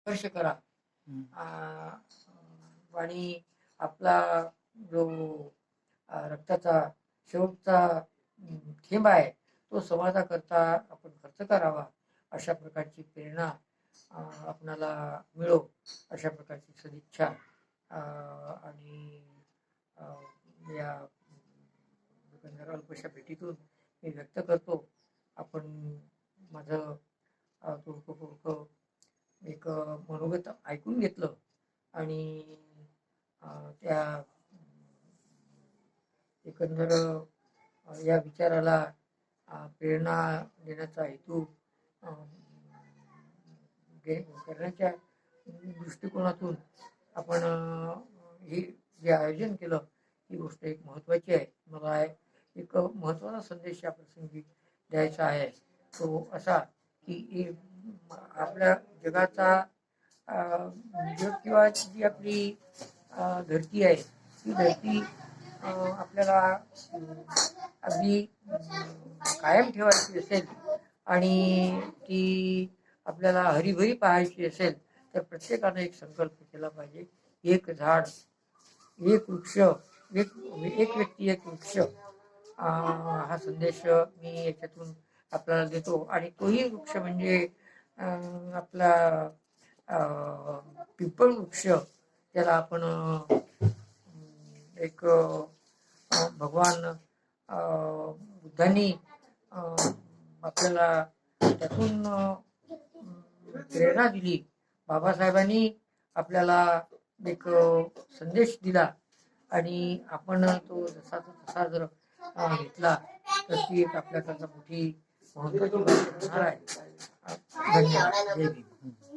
स्पर्श करा आणि आपला जो रक्ताचा शेवटचा थेंब आहे तो समाजाकरता आपण खर्च करावा, अशा प्रकारची प्रेरणा आपणाला मिळो, अशा प्रकारची सदिच्छा आणि या अल्पशा भेटीतून मी व्यक्त करतो. आपण माझं एक मनोगत ऐकून घेतलं आणि त्या एकंदर या विचाराला प्रेरणा देण्याचा हेतू करण्याच्या दृष्टिकोनातून आपण हे जे आयोजन केलं ही गोष्ट एक महत्त्वाची आहे. मला एक महत्त्वाचा संदेश या प्रसंगी द्यायचा आहे, तो असा की आपल्या जगाचा जग किंवा जी आपली धरती आहे ती धरती आपल्याला अगदी कायम ठेवायची असेल आणि ती आपल्याला हरीभरी पाहायची असेल तर प्रत्येकाने एक संकल्प केला पाहिजे. एक झाड, एक वृक्ष, एक व्यक्ती, एक वृक्ष, हा संदेश मी याच्यातून आपल्याला देतो. आणि तोही वृक्ष म्हणजे आपला पिंपळ वृक्ष, त्याला आपण एक भगवान बुद्धांनी आपल्याला त्यातून प्रेरणा दिली. बाबासाहेबांनी आपल्याला एक संदेश दिला आणि आपण तो जसा तसा जर घेतला तर ती एक आपल्याकरता मोठी महत्वाची गोष्ट होणार आहे. धन्यवाद. जय भीम.